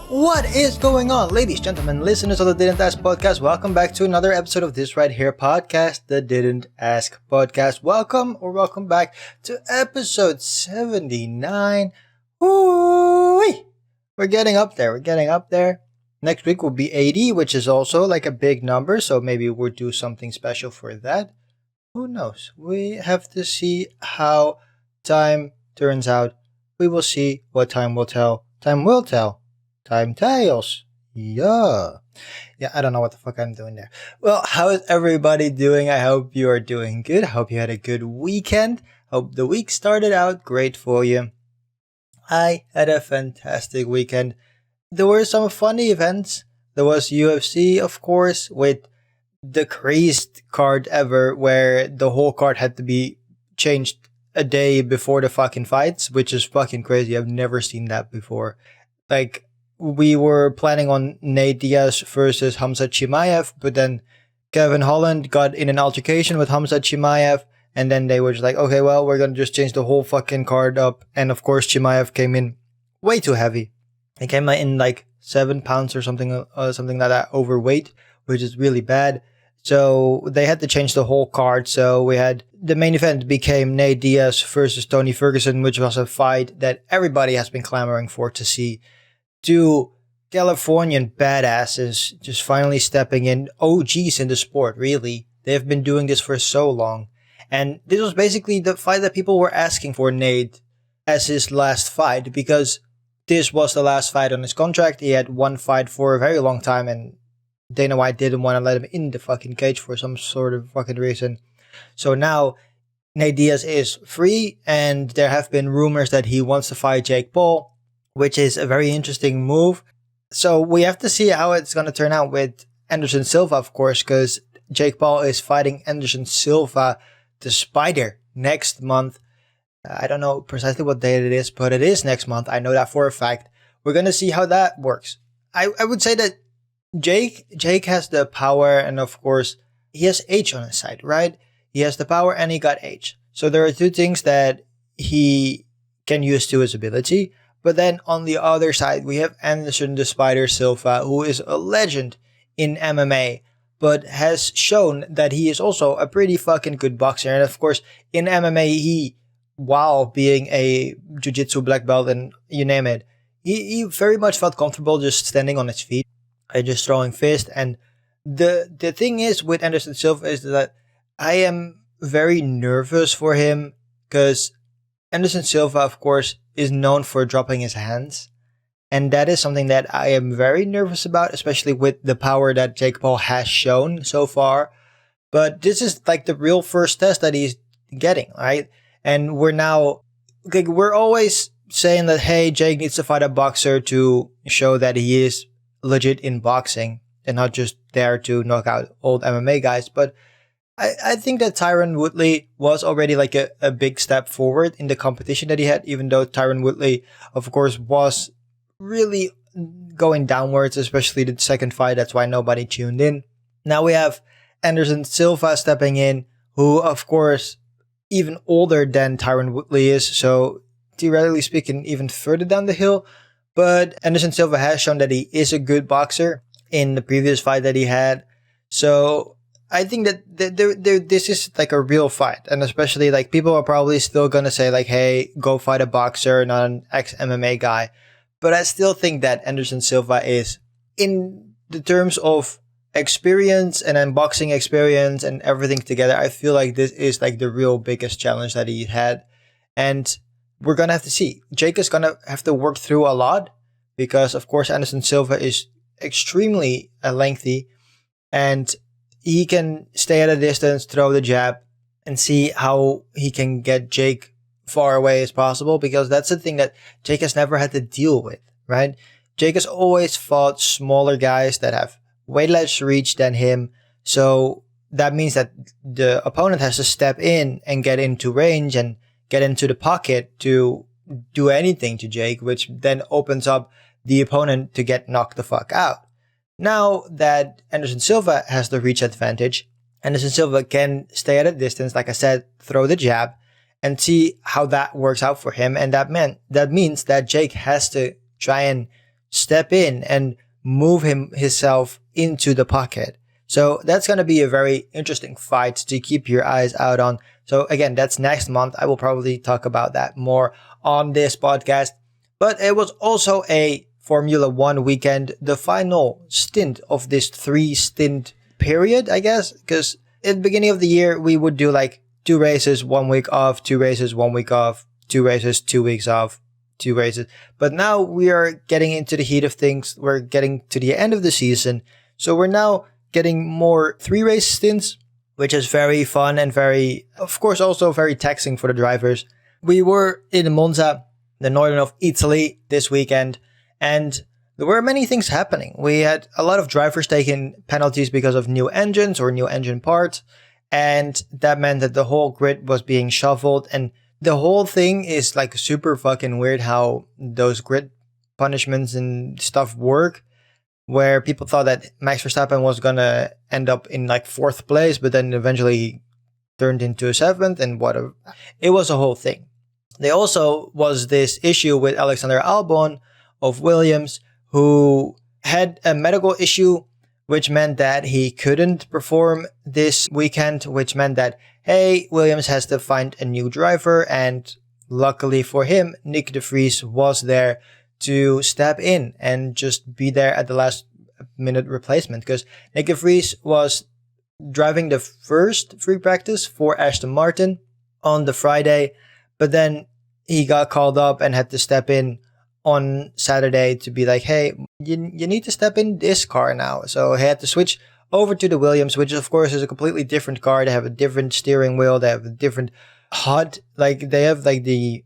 What is going on, ladies, gentlemen, listeners of the Didn't Ask podcast? Welcome back to another episode of this right here podcast, the Didn't Ask podcast. Welcome back to episode 79. Woo-wee! We're getting up there. Next week will be 80, which is also like a big number, so maybe we'll do something special for that. Who knows? We have to see how time turns out. We will see what time will tell. Time will tell. Time tails. Yeah, I don't know what the fuck I'm doing there. Well, how is everybody doing? I hope you are doing good. I hope you had a good weekend. Hope the week started out great for you. I had a fantastic weekend. There were some funny events. There was UFC, of course, with the craziest card ever where the whole card had to be changed a day before the fucking fights, which is fucking crazy. I've never seen that before. Like, we were planning on Nate Diaz versus Khamzat Chimaev, but then Kevin Holland got in an altercation with Khamzat Chimaev, and then they were just like, okay, well, we're gonna just change the whole fucking card up. And of course, Chimaev came in way too heavy. He came in like 7 pounds or something like that overweight, which is really bad. So they had to change the whole card. So we had the main event became Nate Diaz versus Tony Ferguson, which was a fight that everybody has been clamoring for to see. Two Californian badasses just finally stepping in, OGs in the sport, really. They've been doing this for so long. And this was basically the fight that people were asking for Nate as his last fight, because this was the last fight on his contract. He had one fight for a very long time, and Dana White didn't want to let him in the fucking cage for some sort of fucking reason. So now Nate Diaz is free, and there have been rumors that he wants to fight Jake Paul, which is a very interesting move. So we have to see how it's going to turn out with Anderson Silva, of course, because Jake Paul is fighting Anderson Silva, the Spider, next month. I don't know precisely what date it is, but it is next month. I know that for a fact. We're going to see how that works. I would say that Jake has the power, and of course, he has age on his side, right? He has the power and he got age. So there are two things that he can use to his ability. But then on the other side, we have Anderson the Spider Silva, who is a legend in MMA, but has shown that he is also a pretty fucking good boxer. And of course, in MMA, he, while being a jiu-jitsu black belt and you name it, he very much felt comfortable just standing on his feet and just throwing fists. And the thing is with Anderson Silva is that I am very nervous for him, because Anderson Silva, of course, is known for dropping his hands. And that is something that I am very nervous about, especially with the power that Jake Paul has shown so far. But this is like the real first test that he's getting, right? And we're always saying that, hey, Jake needs to fight a boxer to show that he is legit in boxing and not just there to knock out old MMA guys. But I think that Tyron Woodley was already like a big step forward in the competition that he had, even though Tyron Woodley, of course, was really going downwards, especially the second fight. That's why nobody tuned in. Now we have Anderson Silva stepping in, who, of course, even older than Tyron Woodley is, so theoretically speaking, even further down the hill. But Anderson Silva has shown that he is a good boxer in the previous fight that he had. So I think that this is like a real fight. And especially like people are probably still going to say like, hey, go fight a boxer, not an ex-MMA guy. But I still think that Anderson Silva is, in the terms of experience and unboxing experience and everything together, I feel like this is like the real biggest challenge that he had. And we're going to have to see. Jake is going to have to work through a lot because, of course, Anderson Silva is extremely lengthy, and he can stay at a distance, throw the jab, and see how he can get Jake far away as possible, because that's the thing that Jake has never had to deal with, right? Jake has always fought smaller guys that have way less reach than him. So that means that the opponent has to step in and get into range and get into the pocket to do anything to Jake, which then opens up the opponent to get knocked the fuck out. Now that Anderson Silva has the reach advantage, Anderson Silva can stay at a distance, like I said, throw the jab, and see how that works out for him. And that means that Jake has to try and step in and move himself into the pocket. So that's going to be a very interesting fight to keep your eyes out on. So again, that's next month. I will probably talk about that more on this podcast. But it was also a Formula One weekend, the final stint of this 3-stint period, I guess. Because at the beginning of the year, we would do like 2 races, 1 week off, 2 races, 1 week off, 2 races, 2 weeks off, 2 races. But now we are getting into the heat of things. We're getting to the end of the season. So we're now getting more 3-race stints, which is very fun and very, of course, also very taxing for the drivers. We were in Monza, the northern of Italy, this weekend, and there were many things happening. We had a lot of drivers taking penalties because of new engines or new engine parts, and that meant that the whole grid was being shuffled, and the whole thing is like super fucking weird how those grid punishments and stuff work, where people thought that Max Verstappen was going to end up in like 4th place, but then eventually he turned into 7th and whatever. It was a whole thing. There also was this issue with Alexander Albon of Williams, who had a medical issue, which meant that he couldn't perform this weekend, which meant that, hey, Williams has to find a new driver. And luckily for him, Nick de Vries was there to step in and just be there at the last minute replacement, because Nick de Vries was driving the first free practice for Aston Martin on the Friday, but then he got called up and had to step in on Saturday to be like, hey, you need to step in this car now. So he had to switch over to the Williams, which of course is a completely different car. They have a different steering wheel. They have a different HUD. Like they have like the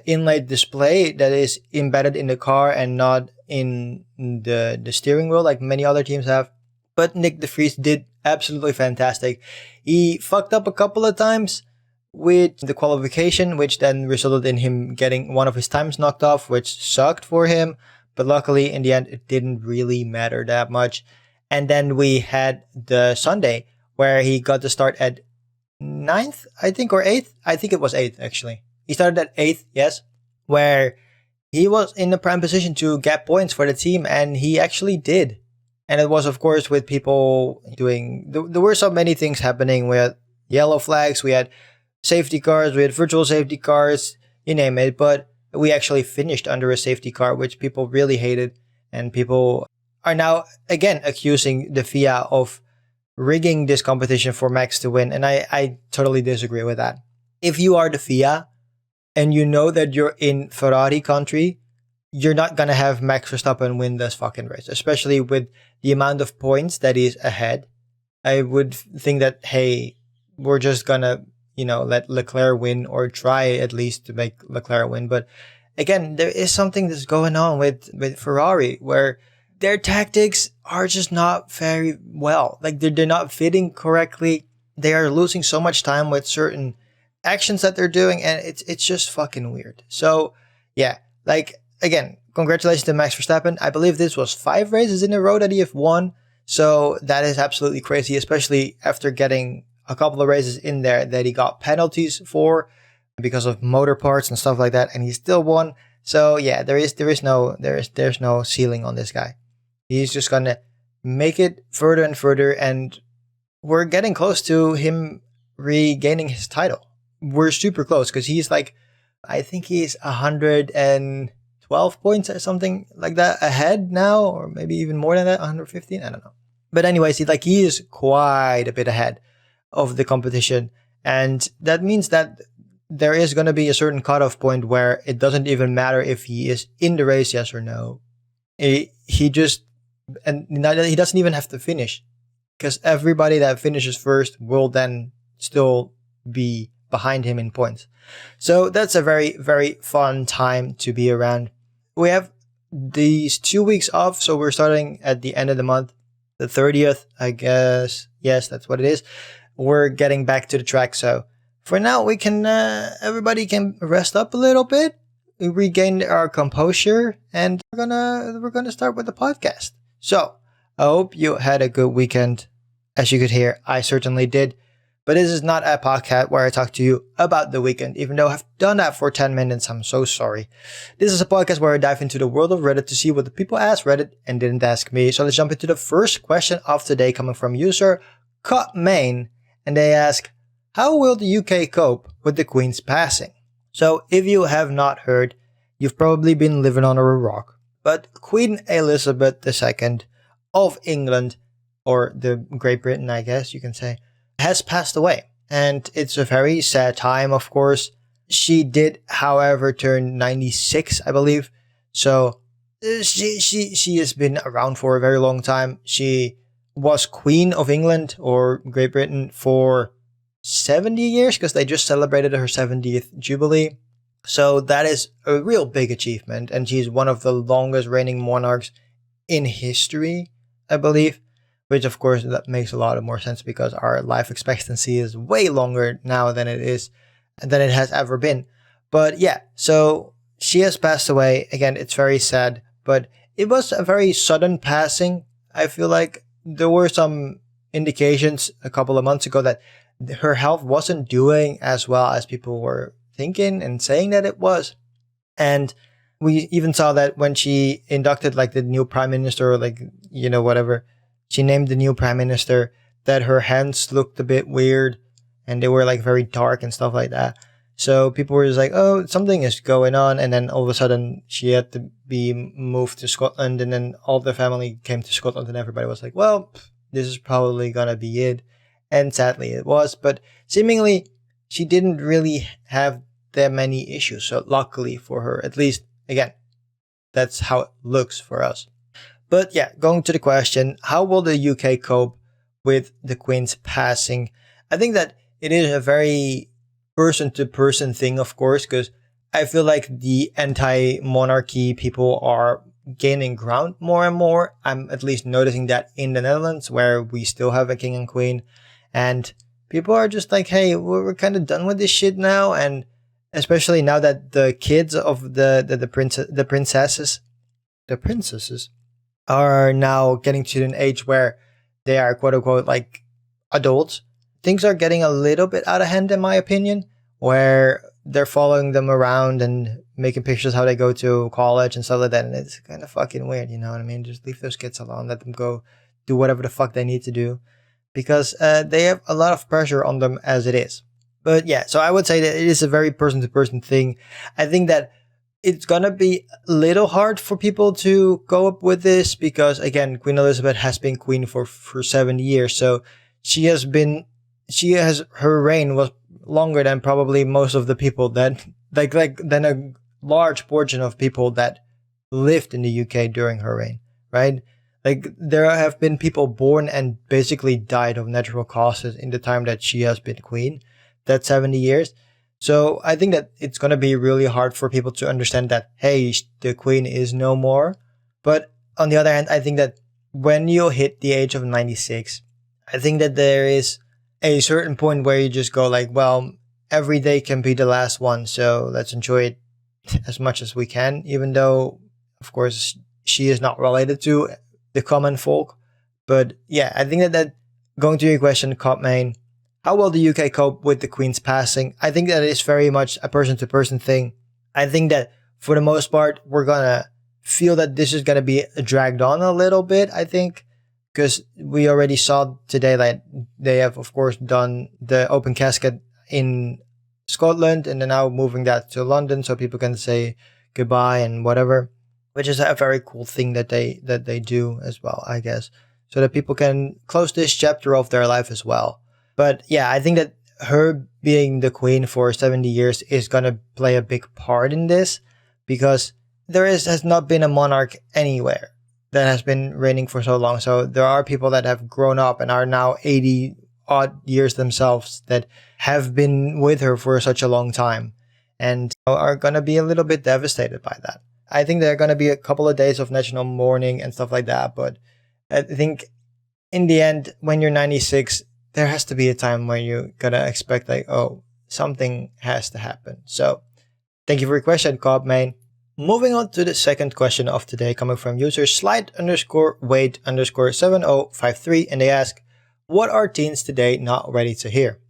inlaid display that is embedded in the car and not in the steering wheel like many other teams have. But Nick de Vries did absolutely fantastic. He fucked up a couple of times with the qualification, which then resulted in him getting one of his times knocked off, which sucked for him. But luckily, in the end, it didn't really matter that much. And then we had the Sunday where he got to start at 9th, I think, or 8th. I think it was 8th, actually. He started at 8th, yes, where he was in the prime position to get points for the team, and he actually did. And it was, of course, with people doing... There were so many things happening. We had yellow flags, we had safety cars, we had virtual safety cars, you name it. But we actually finished under a safety car, which people really hated. And people are now, again, accusing the FIA of rigging this competition for Max to win. And I totally disagree with that. If you are the FIA, and you know that you're in Ferrari country, you're not going to have Max Verstappen win this fucking race, especially with the amount of points that he's ahead. I would think that, hey, we're just going to, let Leclerc win, or try at least to make Leclerc win. But again, there is something that's going on with Ferrari where their tactics are just not very well. Like they're not fitting correctly. They are losing so much time with certain actions that they're doing, and it's just fucking weird. So yeah, like again, congratulations to Max Verstappen. I believe this was 5 races in a row that he have won, so that is absolutely crazy, especially after getting a couple of races in there that he got penalties for because of motor parts and stuff like that, and he still won. So yeah, there's no ceiling on this guy. He's just gonna make it further and further, and we're getting close to him regaining his title. We're super close because he's like, I think he's 112 points or something like that ahead now, or maybe even more than that, 115. I don't know. But anyways, he is quite a bit ahead of the competition. And that means that there is going to be a certain cutoff point where it doesn't even matter if he is in the race, yes or no. He doesn't even have to finish, because everybody that finishes first will then still be behind him in points. So that's a very, very fun time to be around. We have these 2 weeks off, so we're starting at the end of the month, the 30th, I guess. Yes, that's what it is. We're getting back to the track, so for now we can everybody can rest up a little bit. We regained our composure, and we're gonna start with the podcast. So I hope you had a good weekend. As you could hear, I certainly did. But this is not a podcast where I talk to you about the weekend, even though I've done that for 10 minutes. I'm so sorry. This is a podcast where I dive into the world of Reddit to see what the people asked Reddit and didn't ask me. So let's jump into the first question of the day coming from user Cut Main. And they ask, how will the UK cope with the Queen's passing? So if you have not heard, you've probably been living under a rock. But Queen Elizabeth II of England, or the Great Britain, I guess you can say, has passed away. And it's a very sad time, of course. She did, however, turn 96, I believe. So she has been around for a very long time. She was Queen of England or Great Britain for 70 years because they just celebrated her 70th Jubilee. So that is a real big achievement. And she's one of the longest reigning monarchs in history, I believe. Which, of course, that makes a lot of more sense because our life expectancy is way longer now than it has ever been. But yeah, so she has passed away. Again, it's very sad, but it was a very sudden passing. I feel like there were some indications a couple of months ago that her health wasn't doing as well as people were thinking and saying that it was. And we even saw that when she inducted like the new prime minister or like, whatever, she named the new prime minister, that her hands looked a bit weird and they were like very dark and stuff like that. So people were just like, oh, something is going on. And then all of a sudden she had to be moved to Scotland, and then all the family came to Scotland and everybody was like, well, this is probably going to be it. And sadly it was, but seemingly she didn't really have that many issues. So luckily for her, at least, again, that's how it looks for us. But yeah, going to the question, how will the UK cope with the Queen's passing? I think that it is a very person-to-person thing, of course, because I feel like the anti-monarchy people are gaining ground more and more. I'm at least noticing that in the Netherlands, where we still have a king and queen. And people are just like, hey, we're kind of done with this shit now. And especially now that the kids of the princesses are now getting to an age where they are quote unquote like adults. Things are getting a little bit out of hand, in my opinion, where they're following them around and making pictures how they go to college and stuff like that. And it's kind of fucking weird, you know what I mean? Just leave those kids alone, let them go do whatever the fuck they need to do, because they have a lot of pressure on them as it is. But yeah, so I would say that it is a very person-to-person thing. I think that it's gonna be a little hard for people to go up with this because, again, Queen Elizabeth has been queen for 70 years. So her reign was longer than probably most of the people that, than a large portion of people that lived in the UK during her reign, right? Like, there have been people born and basically died of natural causes in the time that she has been queen, that's 70 years. So I think that it's going to be really hard for people to understand that, hey, the queen is no more. But on the other hand, I think that when you hit the age of 96, I think that there is a certain point where you just go like, well, every day can be the last one. So let's enjoy it as much as we can, even though, of course, she is not related to the common folk. But yeah, I think that going to your question, Copmain, how will the UK cope with the Queen's passing? I think that is very much a person-to-person thing. I think that for the most part, we're going to feel that this is going to be dragged on a little bit, I think, because we already saw today that they have, of course, done the open casket in Scotland and they're now moving that to London so people can say goodbye and whatever, which is a very cool thing that they do as well, I guess, so that people can close this chapter of their life as well. But yeah, I think that her being the queen for 70 years is going to play a big part in this because has not been a monarch anywhere that has been reigning for so long. So there are people that have grown up and are now 80 odd years themselves that have been with her for such a long time and are going to be a little bit devastated by that. I think there are going to be a couple of days of national mourning and stuff like that. But I think in the end, when you're 96, there has to be a time where you're going to expect like, oh, something has to happen. So thank you for your question, Cobmain. Moving on to the second question of today, coming from user slide_wait_7053. And they ask, what are teens today not ready to hear?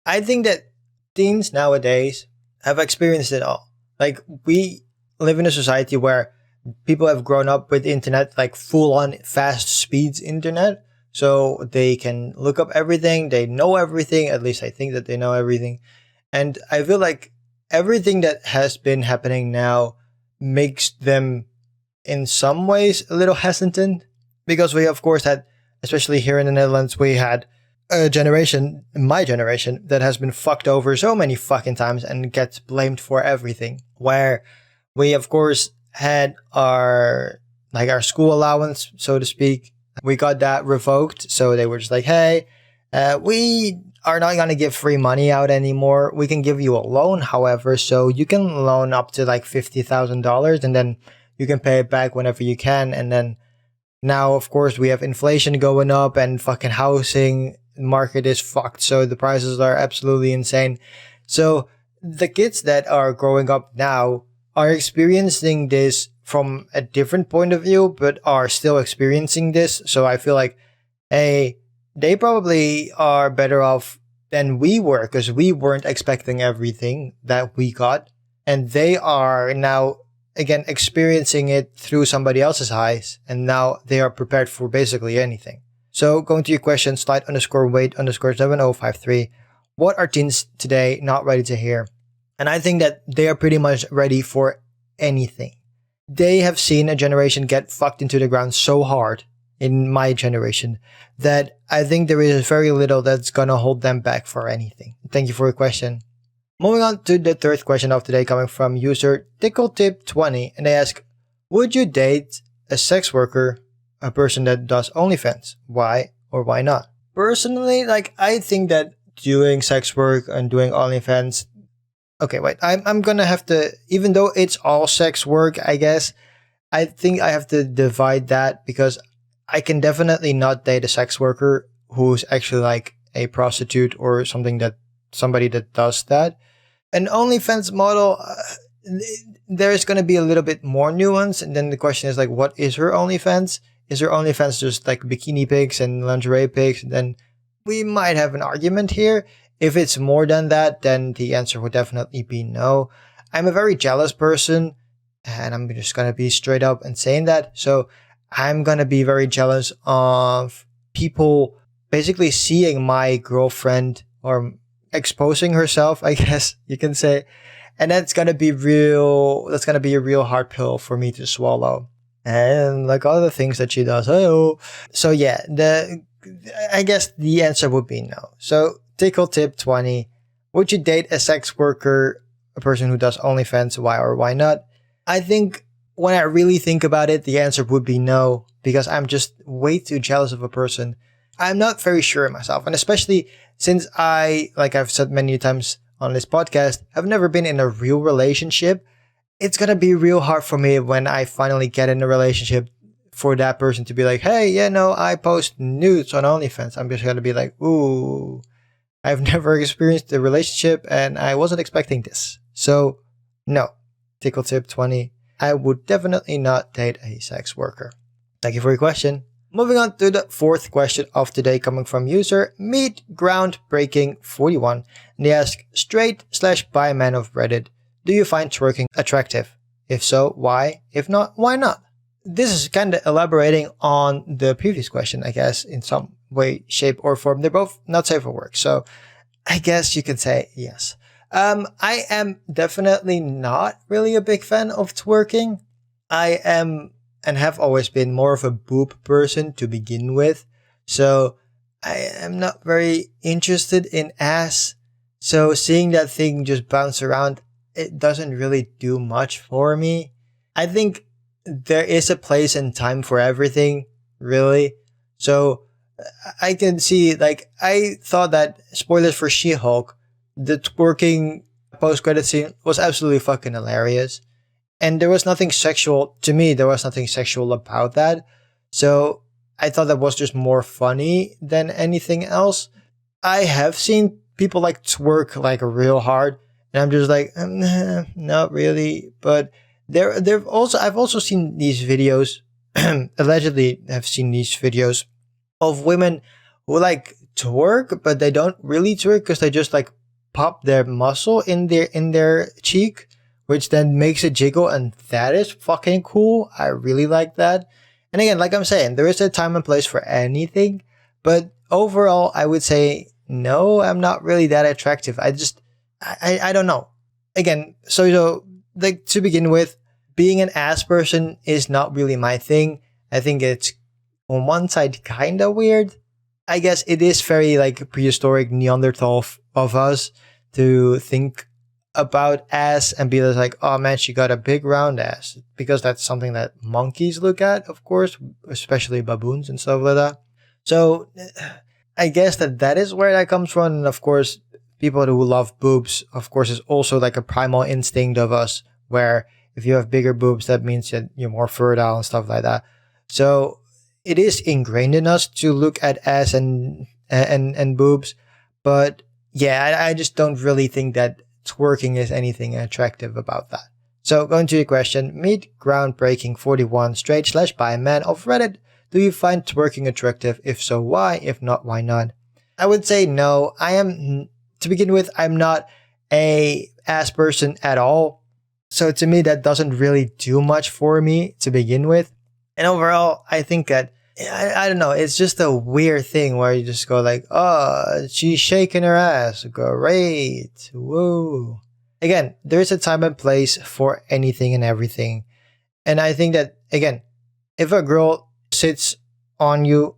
I think that teens nowadays have experienced it all. Like, we live in a society where people have grown up with internet, like full on fast speeds internet. So they can look up everything, they know everything, at least I think that they know everything. And I feel like everything that has been happening now makes them, in some ways, a little hesitant. Because we, of course, had, especially here in the Netherlands, we had a generation, my generation, that has been fucked over so many fucking times and gets blamed for everything. Where we, of course, had our school allowance, so to speak. We got that revoked, so they were just like, "Hey, we are not gonna give free money out anymore. We can give you a loan, however, so you can loan up to like $50,000, and then you can pay it back whenever you can." And then now, of course, we have inflation going up, and fucking housing market is fucked, so the prices are absolutely insane. So the kids that are growing up now are experiencing this from a different point of view, but are still experiencing this. So I feel like, hey, they probably are better off than we were because we weren't expecting everything that we got. And they are now, again, experiencing it through somebody else's eyes. And now they are prepared for basically anything. So going to your question, slide_wait_7053. What are teens today not ready to hear? And I think that they are pretty much ready for anything. They have seen a generation get fucked into the ground so hard in my generation that I think there is very little that's gonna hold them back for anything. Thank you for your question. Moving on to the third question of today, coming from user TickleTip20, and they ask, would you date a sex worker, a person that does OnlyFans? Why or why not? Personally, I think that doing sex work and doing OnlyFans, okay, wait. I'm gonna have to, even though it's all sex work, I guess, I think I have to divide that because I can definitely not date a sex worker who's actually like a prostitute or somebody that does that. An OnlyFans model, there's gonna be a little bit more nuance, and then the question is like, what is her OnlyFans? Is her OnlyFans just like bikini pics and lingerie pics? Then we might have an argument here. If it's more than that, then the answer would definitely be no. I'm a very jealous person, and I'm just gonna be straight up and saying that. So I'm gonna be very jealous of people basically seeing my girlfriend or exposing herself, I guess you can say. And that's gonna be a real hard pill for me to swallow. And like all the things that she does. Oh. So yeah, I guess the answer would be no. So Tickle tip 20. Would you date a sex worker, a person who does OnlyFans? Why or why not? I think when I really think about it, the answer would be no, because I'm just way too jealous of a person. I'm not very sure of myself. And especially since like I've said many times on this podcast, I've never been in a real relationship. It's going to be real hard for me when I finally get in a relationship for that person to be like, hey, yeah, no, I post nudes on OnlyFans. I'm just going to be like, ooh, I've never experienced a relationship and I wasn't expecting this. So, no. Tickle tip 20. I would definitely not date a sex worker. Thank you for your question. Moving on to the fourth question of today, coming from user Meet Groundbreaking41. And they ask, straight/bi man of Reddit, do you find twerking attractive? If so, why? If not, why not? This is kind of elaborating on the previous question, I guess, in some way, shape, or form. They're both not safe for work. So I guess you could say yes. I am definitely not really a big fan of twerking. I am and have always been more of a boob person to begin with. So I am not very interested in ass. So seeing that thing just bounce around, it doesn't really do much for me. I think there is a place and time for everything, really. So I can see, I thought that, spoilers for She-Hulk, the twerking post-credit scene was absolutely fucking hilarious. And there was nothing sexual, to me, there was nothing sexual about that. So I thought that was just more funny than anything else. I have seen people twerk real hard, and I'm just like, not really. But I've also seen these videos, allegedly have seen these videos of women who twerk, but they don't really twerk because they just like pop their muscle in their cheek, which then makes it jiggle, and that is fucking cool. I really like that. And again, like I'm saying, there is a time and place for anything, but overall, I would say no, I'm not really that attractive. I don't know. Again, so like to begin with, being an ass person is not really my thing. I think it's on one side kind of weird. I guess it is very like prehistoric Neanderthal of us to think about ass and be like, oh man, she got a big round ass, because that's something that monkeys look at, of course, especially baboons and stuff like that. So I guess that is where that comes from. And of course, people who love boobs, of course, is also like a primal instinct of us, where if you have bigger boobs, that means that you're more fertile and stuff like that. So it is ingrained in us to look at ass and boobs. But yeah, I just don't really think that twerking is anything attractive about that. So going to your question, meet groundbreaking 41 straight/bi man of Reddit. Do you find twerking attractive? If so, why? If not, why not? I would say no. To begin with, I'm not a ass person at all. So to me, that doesn't really do much for me to begin with. And overall, I think that, I don't know, it's just a weird thing where you just go like, oh, she's shaking her ass. Great. Woo. Again, there's a time and place for anything and everything. And I think that, again, if a girl sits on you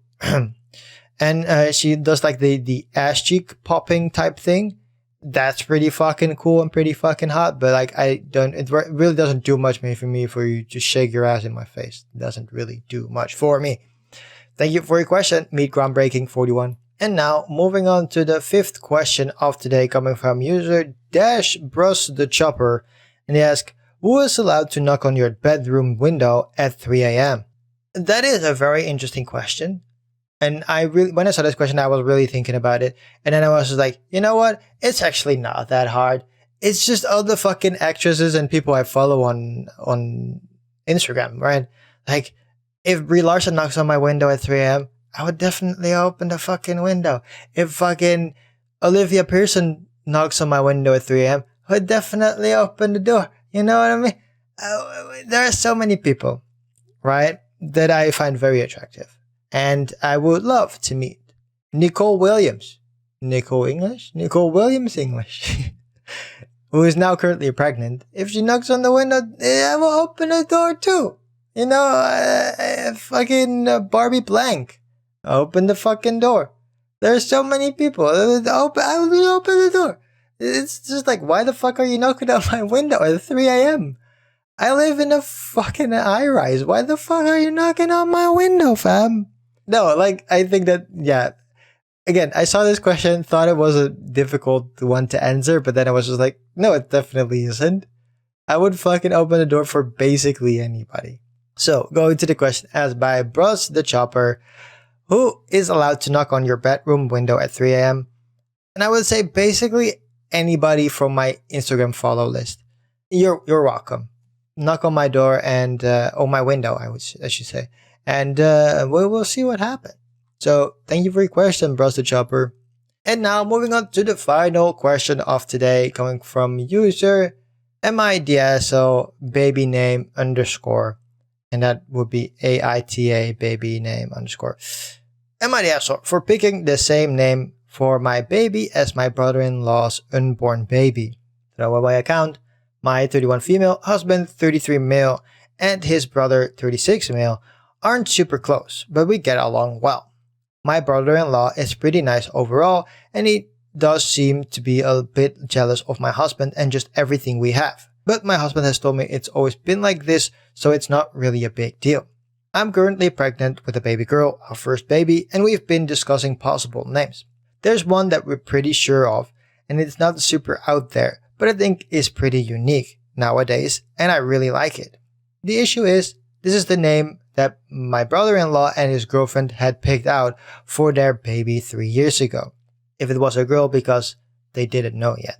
and she does like the ass cheek popping type thing, that's pretty fucking cool and pretty fucking hot. But like, it really doesn't do much for me for you to shake your ass in my face. It doesn't really do much for me. Thank you for your question, Meet Groundbreaking 41. And now, moving on to the fifth question of today, coming from user Dash Brush the Chopper. And they ask, who is allowed to knock on your bedroom window at 3 a.m.? That is a very interesting question. And when I saw this question, I was really thinking about it. And then I was just like, you know what? It's actually not that hard. It's just all the fucking actresses and people I follow on Instagram, right? Like, if Brie Larson knocks on my window at 3 a.m., I would definitely open the fucking window. If fucking Olivia Pearson knocks on my window at 3 a.m., I would definitely open the door. You know what I mean? There are so many people, right, that I find very attractive. And I would love to meet Nicole Williams. Nicole Williams English. Who is now currently pregnant. If she knocks on the window, I will open the door too. You know, fucking Barbie Blank. Open the fucking door. There's so many people. I will open the door. It's just like, why the fuck are you knocking on my window at 3 a.m.? I live in a fucking high-rise. Why the fuck are you knocking on my window, fam? No, like, I think that, yeah. Again, I saw this question, thought it was a difficult one to answer, but then I was just like, no, it definitely isn't. I would fucking open the door for basically anybody. So, going to the question asked by Brush the Chopper, who is allowed to knock on your bedroom window at 3 a.m.? And I would say basically anybody from my Instagram follow list. You're welcome. Knock on my door and on my window, I should say, and we'll see what happens. So thank you for your question, Brush the Chopper. And now moving on to the final question of today, coming from user MIDSO baby name underscore, and that would be AITA baby name underscore. MIDSO for picking the same name for my baby as my brother-in-law's unborn baby. Throwaway account. My 31 female, husband 33 male, and his brother 36 male aren't super close, but we get along well. My brother-in-law is pretty nice overall, and he does seem to be a bit jealous of my husband and just everything we have. But my husband has told me it's always been like this, so it's not really a big deal. I'm currently pregnant with a baby girl, our first baby, and we've been discussing possible names. There's one that we're pretty sure of, and it's not super out there, but I think is pretty unique nowadays, and I really like it. The issue is, this is the name that my brother-in-law and his girlfriend had picked out for their baby 3 years ago. If it was a girl, because they didn't know yet.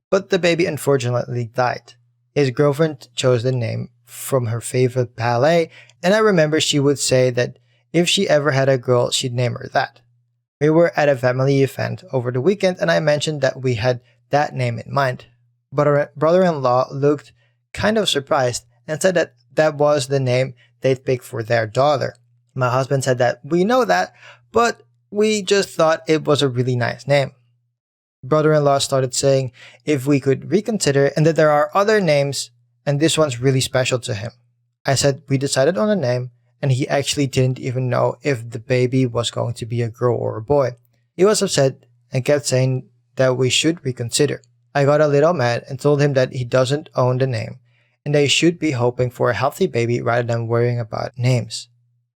But the baby unfortunately died. His girlfriend chose the name from her favorite ballet, and I remember she would say that if she ever had a girl, she'd name her that. We were at a family event over the weekend and I mentioned that we had that name in mind. But brother-in-law looked kind of surprised and said that that was the name they'd picked for their daughter. My husband said that we know that, but we just thought it was a really nice name. Brother-in-law started saying if we could reconsider and that there are other names and this one's really special to him. I said we decided on a name and he actually didn't even know if the baby was going to be a girl or a boy. He was upset and kept saying that we should reconsider. I got a little mad and told him that he doesn't own the name and they should be hoping for a healthy baby rather than worrying about names.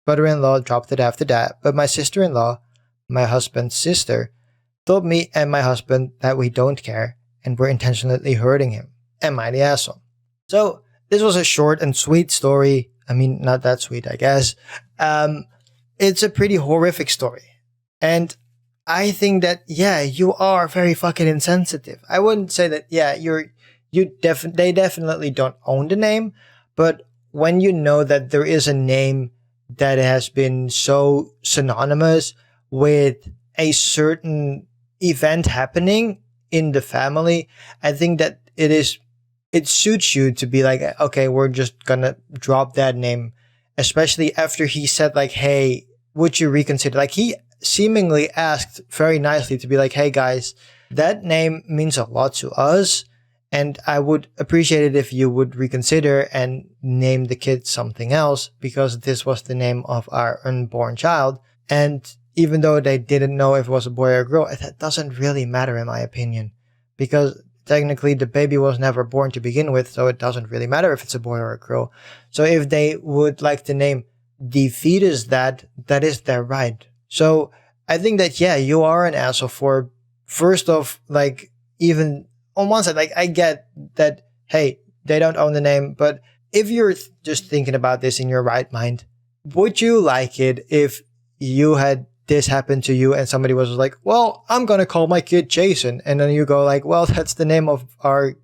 Brother-in-law dropped it after that, but my sister-in-law, my husband's sister, told me and my husband that we don't care and we're intentionally hurting him. Am I the asshole? So, this was a short and sweet story. I mean, not that sweet, I guess. It's a pretty horrific story. And I think that, yeah, you are very fucking insensitive. I wouldn't say that, yeah, they definitely don't own the name, but when you know that there is a name that has been so synonymous with a certain event happening in the family, I think that it suits you to be like, okay, we're just gonna drop that name, especially after he said like, hey, would you reconsider? Like he seemingly asked very nicely to be like, hey guys, that name means a lot to us and I would appreciate it if you would reconsider and name the kid something else because this was the name of our unborn child. And even though they didn't know if it was a boy or a girl, that doesn't really matter in my opinion because technically the baby was never born to begin with, so it doesn't really matter if it's a boy or a girl. So if they would like to name the fetus that is their right. So I think that, yeah, you are an asshole for, first off, like, even on one side, like, I get that, hey, they don't own the name, but if you're just thinking about this in your right mind, would you like it if you had this happen to you and somebody was like, well, I'm going to call my kid Jason. And then you go like, well, that's the name of our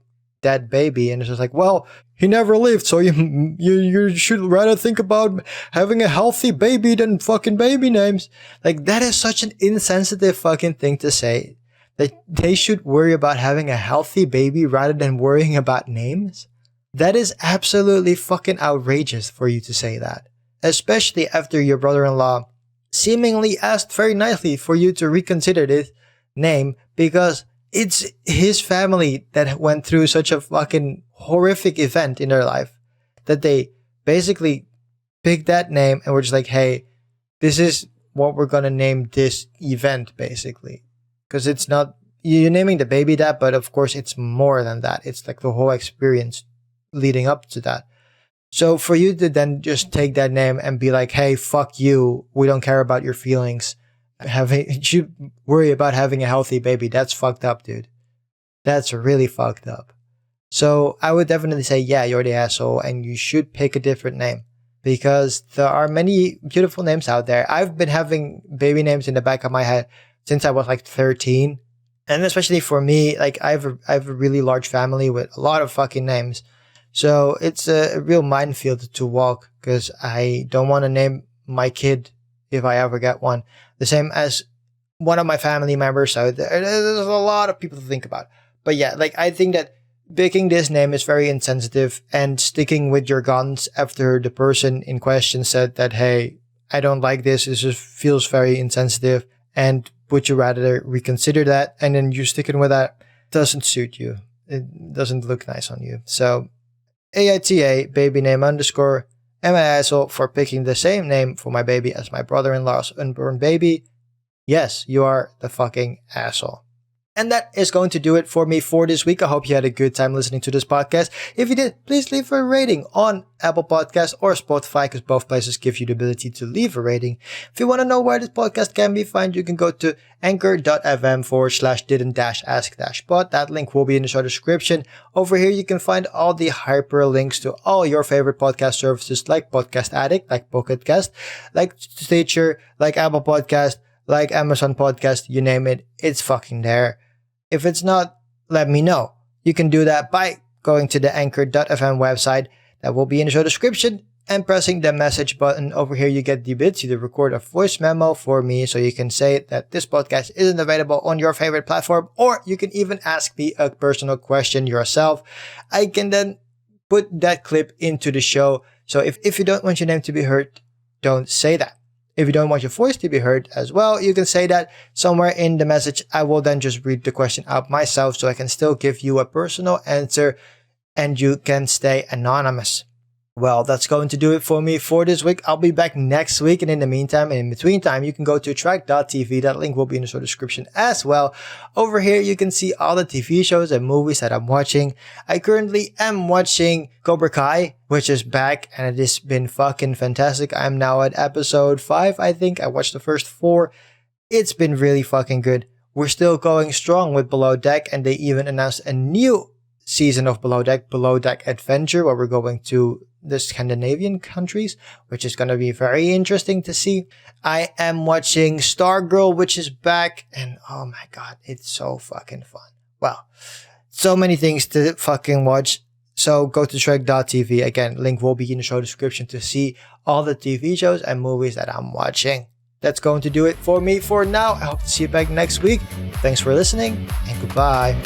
dead baby. And it's just like, well, he never lived. So you should rather think about having a healthy baby than fucking baby names. Like that is such an insensitive fucking thing to say, that they should worry about having a healthy baby rather than worrying about names. That is absolutely fucking outrageous for you to say that, especially after your brother-in-law seemingly asked very nicely for you to reconsider this name because it's his family that went through such a fucking horrific event in their life that they basically picked that name and were just like, hey, this is what we're going to name this event basically. Because it's not, you're naming the baby that, but of course it's more than that. It's like the whole experience leading up to that. So for you to then just take that name and be like, hey, fuck you, we don't care about your feelings, you worry about having a healthy baby, that's fucked up, dude. That's really fucked up. So I would definitely say, yeah, you're the asshole and you should pick a different name because there are many beautiful names out there. I've been having baby names in the back of my head since I was like 13. And especially for me, like I have a really large family with a lot of fucking names. So it's a real minefield to walk because I don't want to name my kid if I ever get one the same as one of my family members. So there's a lot of people to think about. But yeah, like I think that picking this name is very insensitive and sticking with your guns after the person in question said that, hey, I don't like this. This just feels very insensitive. And would you rather reconsider that? And then you sticking with that doesn't suit you. It doesn't look nice on you. So AITA baby name underscore am I asshole for picking the same name for my baby as my brother-in-law's unborn baby? Yes, you are the fucking asshole. And that is going to do it for me for this week. I hope you had a good time listening to this podcast. If you did, please leave a rating on Apple Podcasts or Spotify because both places give you the ability to leave a rating. If you want to know where this podcast can be found, you can go to anchor.fm/didn't-ask-pod. That link will be in the show description. Over here, you can find all the hyperlinks to all your favorite podcast services like Podcast Addict, like Pocket Cast, like Stitcher, like Apple Podcast, like Amazon Podcast, you name it, it's fucking there. If it's not, let me know. You can do that by going to the anchor.fm website. That will be in the show description. and pressing the message button over here, you get the ability to record a voice memo for me, so you can say that this podcast isn't available on your favorite platform, or you can even ask me a personal question yourself. I can then put that clip into the show. So if you don't want your name to be heard, don't say that. If you don't want your voice to be heard as well, you can say that somewhere in the message. I will then just read the question out myself, so I can still give you a personal answer and you can stay anonymous. Well, that's going to do it for me for this week. I'll be back next week. And in the meantime, and in between time, you can go to track.tv. That link will be in the show description as well. Over here, you can see all the TV shows and movies that I'm watching. I currently am watching Cobra Kai, which is back, and it has been fucking fantastic. I'm now at episode 5, I think. I watched the first 4. It's been really fucking good. We're still going strong with Below Deck, and they even announced a new season of Below Deck Adventure, where we're going to the Scandinavian countries, which is going to be very interesting to see. I am watching Stargirl, which is back, and oh my god, it's so fucking fun. Well, so many things to fucking watch. So go to Shrek.tv. Again, link will be in the show description to see all the TV shows and movies that I'm watching. That's going to do it for me for now. I hope to see you back next week. Thanks for listening, and goodbye.